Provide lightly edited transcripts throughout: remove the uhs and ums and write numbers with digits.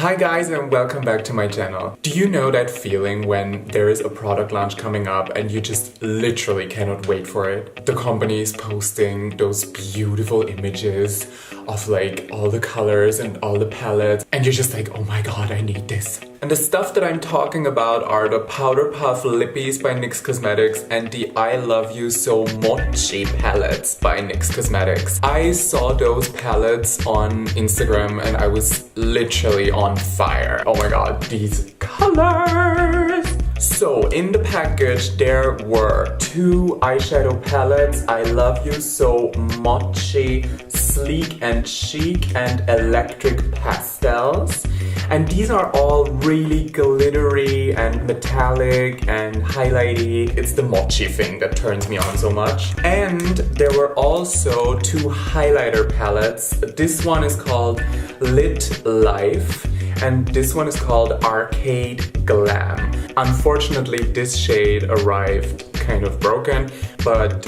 Hi guys and welcome back to my channel. Do you know that feeling when there is a product launch coming up and you just literally cannot wait for it? The company is posting those beautiful images of like all the colors and all the palettes and you're just like, oh my god, I need this. And the stuff that I'm talking about are the Powder Puff Lippies by NYX Cosmetics and the I Love You So Mochi palettes by NYX Cosmetics. I saw those palettes on Instagram and I was literally on fire. Oh my god, these colors! So in the package there were two eyeshadow palettes, I Love You So Mochi Sleek and Chic and Electric Pastels. And these are all really glittery and metallic and highlighty. It's the Mochi thing that turns me on so much. And there were also two highlighter palettes. This one is called Lit Life and this one is called Arcade Glam. Unfortunately, this shade arrived kind of broken, but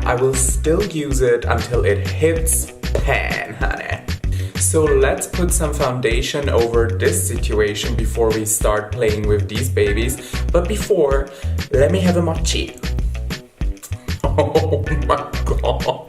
I will still use it until it hits pan, honey. So let's put some foundation over this situation before we start playing with these babies. But before, let me have a mochi. Oh my god.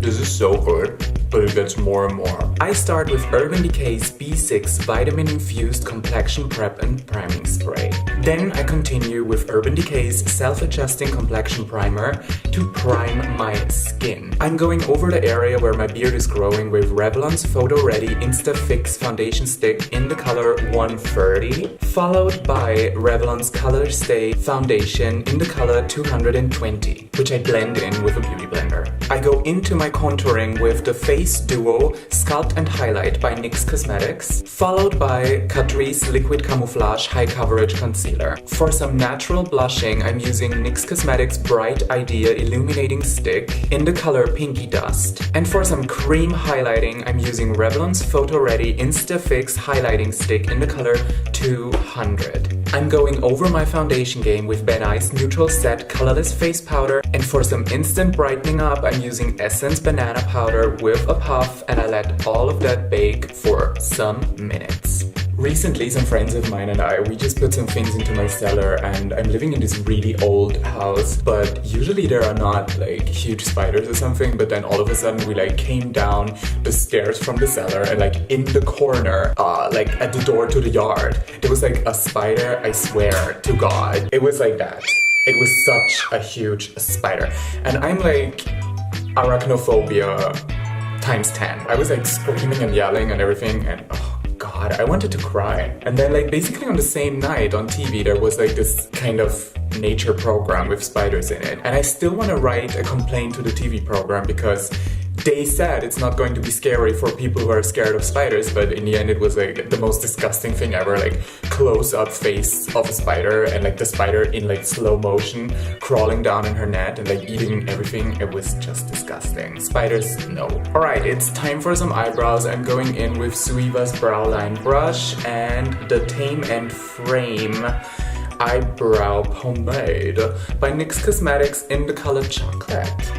This is so good, but it gets more and more. I start with Urban Decay's B6 Vitamin Infused Complexion Prep and Priming Spray. Then I continue with Urban Decay's Self-Adjusting Complexion Primer to prime my skin. I'm going over the area where my beard is growing with Revlon's Photo Ready Insta Fix Foundation Stick in the color 130, followed by Revlon's Color Stay Foundation in the color 220, which I blend in with a beauty blender. I go into my contouring with the Face Duo Sculpt and Highlight by NYX Cosmetics, followed by Catrice Liquid Camouflage High Coverage Concealer. For some natural blushing, I'm using NYX Cosmetics Bright Idea Illuminating Stick in the color Pinky Dust. And for some cream highlighting, I'm using Revlon's Photo Ready Insta Fix Highlighting Stick in the color 200. I'm going over my foundation game with Ben Ice Neutral Set Colorless Face Powder, and for some instant brightening up, I'm using Essence Banana Powder with a puff, and I let all of that bake for some minutes. Recently, some friends of mine and I, we just put some things into my cellar, and I'm living in this really old house, but usually there are not like huge spiders or something, but then all of a sudden we like came down the stairs from the cellar and like in the corner, like at the door to the yard, there was like a spider, I swear to God. It was like that. It was such a huge spider. And I'm like arachnophobia times 10. I was like screaming and yelling and everything, and oh god, I wanted to cry. And then like basically on the same night on TV there was like this kind of nature program with spiders in it. And I still want to write a complaint to the TV program because they said it's not going to be scary for people who are scared of spiders, but in the end it was like the most disgusting thing ever, like close-up face of a spider and like the spider in like slow motion crawling down in her net and like eating everything. It was just disgusting. Spiders, no. Alright, it's time for some eyebrows. I'm going in with Suiva's Brow Line Brush and the Tame and Frame Eyebrow Pomade by NYX Cosmetics in the color Chocolate.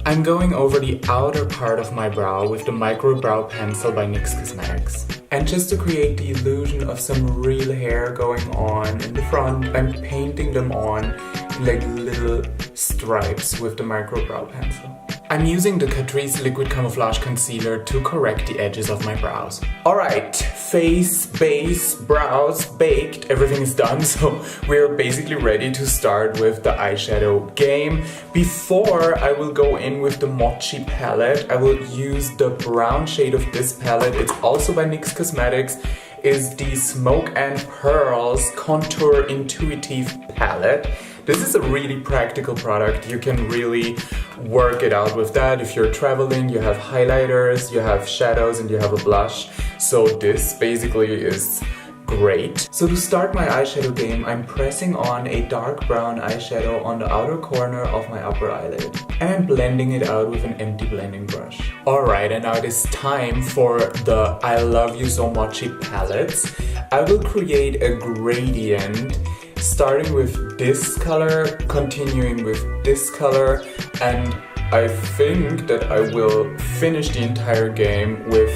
I'm going over the outer part of my brow with the Micro Brow Pencil by NYX Cosmetics. And just to create the illusion of some real hair going on in the front, I'm painting them on like little stripes with the Micro Brow Pencil. I'm using the Catrice Liquid Camouflage Concealer to correct the edges of my brows. Alright, face, base, brows, baked, everything is done, so we're basically ready to start with the eyeshadow game. Before I will go in with the Mochi palette, I will use the brown shade of this palette. It's also by NYX Cosmetics. Is the Smoke and Pearls Contour Intuitive Palette. This is a really practical product. You can really work it out with that. If you're traveling, you have highlighters, you have shadows, and you have a blush. So this basically is great. So to start my eyeshadow game, I'm pressing on a dark brown eyeshadow on the outer corner of my upper eyelid. And I'm blending it out with an empty blending brush. Alright, and now it is time for the I Love You So Mochi palettes. I will create a gradient starting with this color, continuing with this color, and I think that I will finish the entire game with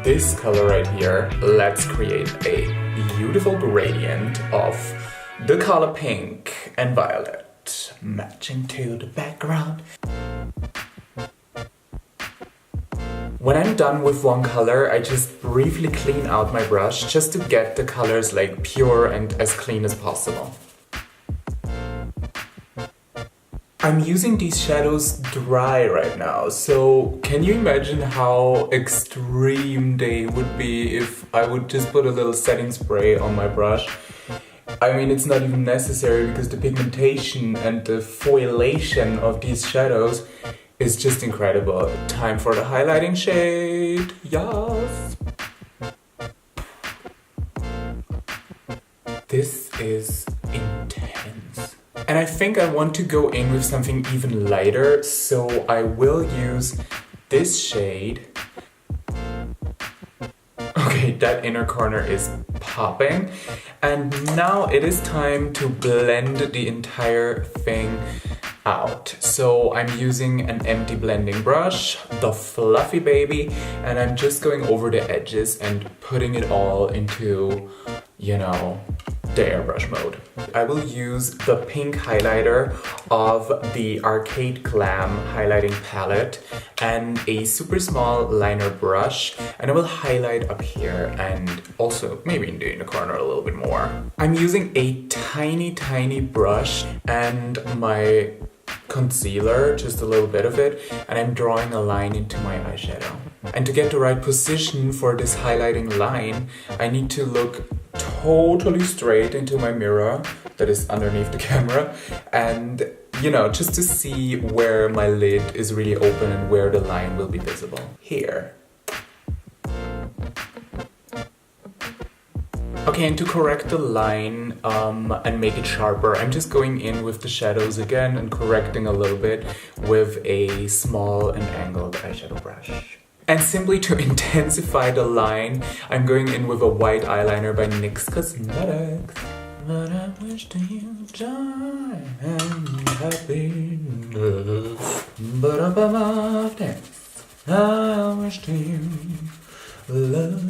this color right here, let's create a beautiful gradient of the color pink and violet, matching to the background. When I'm done with one color, I just briefly clean out my brush just to get the colors like pure and as clean as possible. I'm using these shadows dry right now, so can you imagine how extreme they would be if I would just put a little setting spray on my brush? I mean, it's not even necessary because the pigmentation and the foilation of these shadows is just incredible. Time for the highlighting shade. Yes! This is intense. And I think I want to go in with something even lighter, so I will use this shade. Okay, that inner corner is popping. And now it is time to blend the entire thing out. So I'm using an empty blending brush, the Fluffy Baby, and I'm just going over the edges and putting it all into, you know, the airbrush mode. I will use the pink highlighter of the Arcade Glam highlighting palette and a super small liner brush, and I will highlight up here and also maybe in the inner corner a little bit more. I'm using a tiny brush and my concealer, just a little bit of it, and I'm drawing a line into my eyeshadow. And to get the right position for this highlighting line, I need to look totally straight into my mirror that is underneath the camera, and you know, just to see where my lid is really open and where the line will be visible. Here. Okay, and to correct the line and make it sharper, I'm just going in with the shadows again and correcting a little bit with a small and angled eyeshadow brush. And simply to intensify the line, I'm going in with a white eyeliner by NYX Cosmetics. But I wish to you joy and happiness. But above all things, I wish to you love.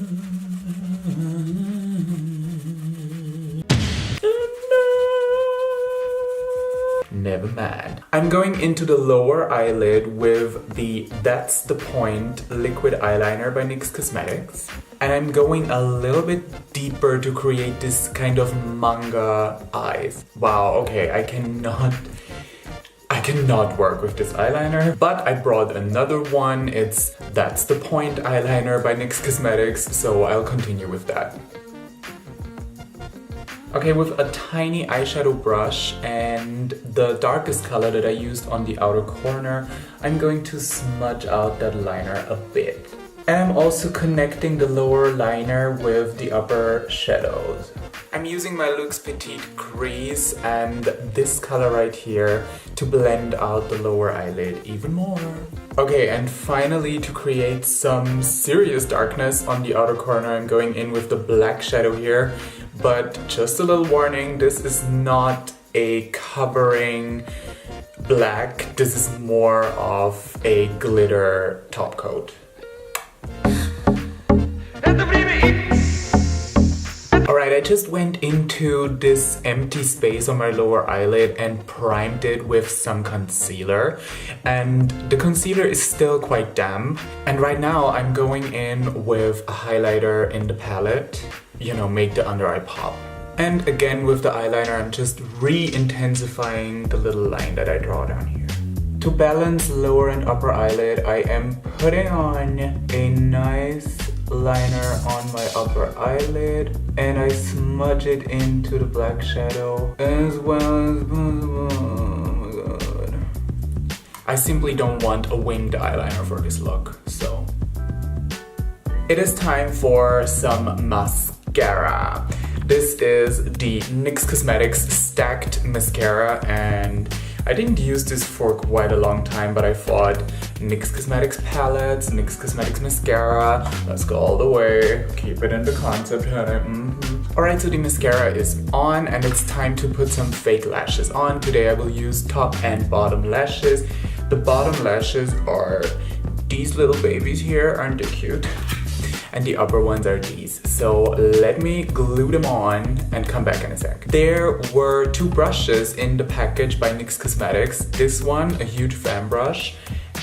Never mind. I'm going into the lower eyelid with the That's the Point liquid eyeliner by NYX Cosmetics. And I'm going a little bit deeper to create this kind of manga eyes. Wow, okay, I cannot work with this eyeliner, but I brought another one. It's That's the Point eyeliner by NYX Cosmetics, so I'll continue with that. Okay, with a tiny eyeshadow brush and the darkest color that I used on the outer corner, I'm going to smudge out that liner a bit. And I'm also connecting the lower liner with the upper shadows. I'm using my Luxe Petite crease and this color right here to blend out the lower eyelid even more. Okay, and finally, to create some serious darkness on the outer corner, I'm going in with the black shadow here. But just a little warning, this is not a covering black, this is more of a glitter top coat. Alright, I just went into this empty space on my lower eyelid and primed it with some concealer. And the concealer is still quite damp. And right now I'm going in with a highlighter in the palette. You know, make the under eye pop. And again with the eyeliner, I'm just re-intensifying the little line that I draw down here. To balance lower and upper eyelid, I am putting on a nice liner on my upper eyelid and I smudge it into the black shadow as well as, oh my god. I simply don't want a winged eyeliner for this look, so. It is time for some mascara. This is the NYX Cosmetics Stacked Mascara, and I didn't use this for quite a long time, but I thought NYX Cosmetics palettes, NYX Cosmetics mascara, let's go all the way, keep it in the concept, honey. Alright, so the mascara is on and it's time to put some fake lashes on. Today I will use top and bottom lashes. The bottom lashes are these little babies here, aren't they cute? and the upper ones are these. So let me glue them on and come back in a sec. There were 2 brushes in the package by NYX Cosmetics. This one, a huge fan brush,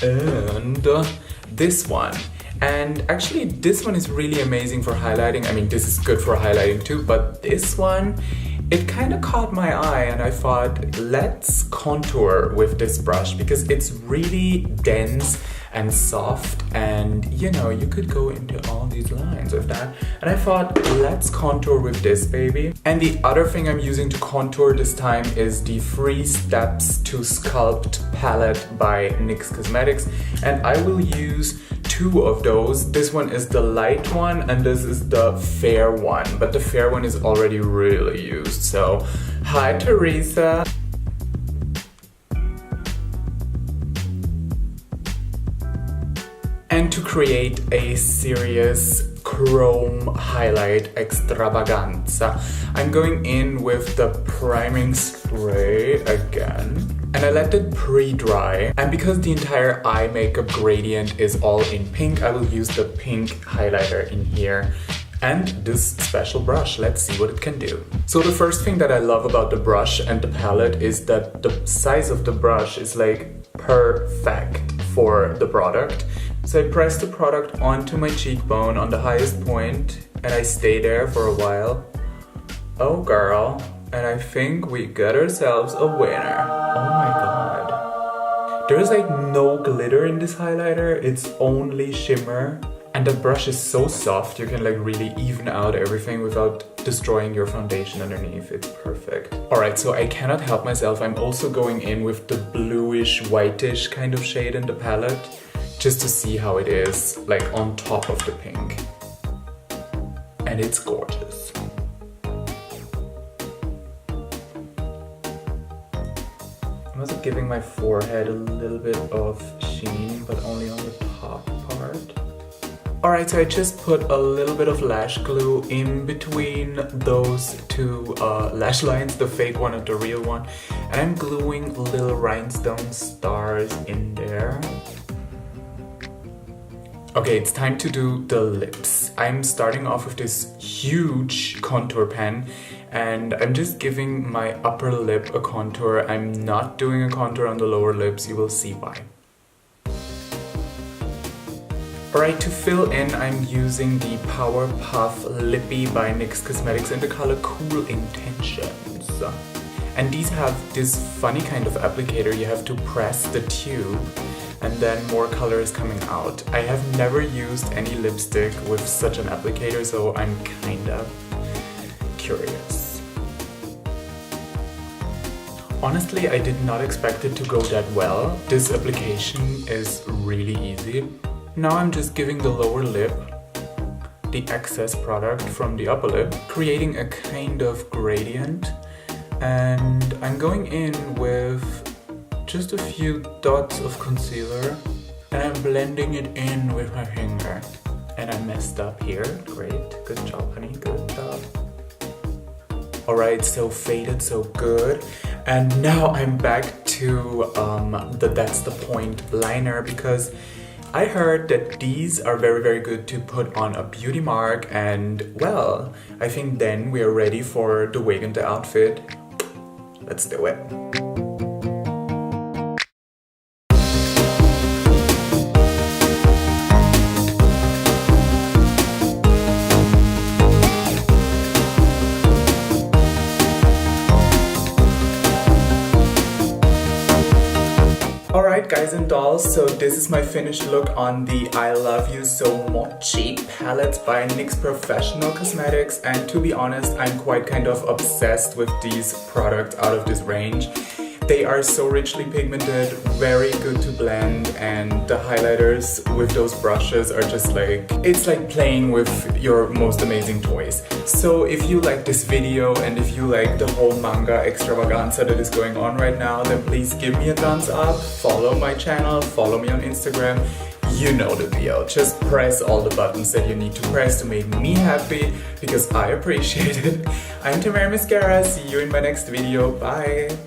and this one. And actually this one is really amazing for highlighting. I mean, this is good for highlighting too, but this one, it kind of caught my eye and I thought, let's contour with this brush because it's really dense and soft, and you know, you could go into all these lines with that. And I thought, let's contour with this baby. And the other thing I'm using to contour this time is the 3 Steps to Sculpt palette by NYX Cosmetics, and I will use 2 of those. This one is the light one and this is the fair one, but the fair one is already really used. So hi Teresa. And to create a serious chrome highlight extravaganza, I'm going in with the priming spray again. And I let it pre-dry. And because the entire eye makeup gradient is all in pink, I will use the pink highlighter in here and this special brush. Let's see what it can do. So the first thing that I love about the brush and the palette is that the size of the brush is like perfect for the product. So I press the product onto my cheekbone on the highest point and I stay there for a while. Oh girl, and I think we got ourselves a winner. Oh my god. There's like no glitter in this highlighter, it's only shimmer. And the brush is so soft, you can like really even out everything without destroying your foundation underneath. It's perfect. Alright, so I cannot help myself. I'm also going in with the bluish, whitish kind of shade in the palette, just to see how it is, like on top of the pink. And it's gorgeous. I'm also giving my forehead a little bit of sheen, but only on the top part. Alright, so I just put a little bit of lash glue in between those 2 lash lines, the fake one and the real one. And I'm gluing little rhinestone stars in there. Okay, it's time to do the lips. I'm starting off with this huge contour pen and I'm just giving my upper lip a contour. I'm not doing a contour on the lower lips, you will see why. Alright, to fill in, I'm using the Power Puff Lippy by NYX Cosmetics in the color Cool Intentions. And these have this funny kind of applicator. You have to press the tube and then more color is coming out. I have never used any lipstick with such an applicator, so I'm kind of curious. Honestly, I did not expect it to go that well. This application is really easy. Now I'm just giving the lower lip the excess product from the upper lip, creating a kind of gradient. And I'm going in with just a few dots of concealer and I'm blending it in with my finger. And I messed up here. Great. Good job, honey. Good job. Alright, so faded, so good. And now I'm back to the That's the Point liner because I heard that these are very, very good to put on a beauty mark, and well, I think then we are ready for the wig and the outfit. Let's do it. Alright guys and dolls, so this is my finished look on the I Love You So Mochi palette by NYX Professional Cosmetics, and to be honest, I'm quite kind of obsessed with these products out of this range. They are so richly pigmented, very good to blend, and the highlighters with those brushes are just like, it's like playing with your most amazing toys. So if you like this video and if you like the whole manga extravaganza that is going on right now, then please give me a thumbs up, follow my channel, follow me on Instagram. You know the deal. Just press all the buttons that you need to press to make me happy, because I appreciate it. I'm Tamara Mascara. See you in my next video. Bye!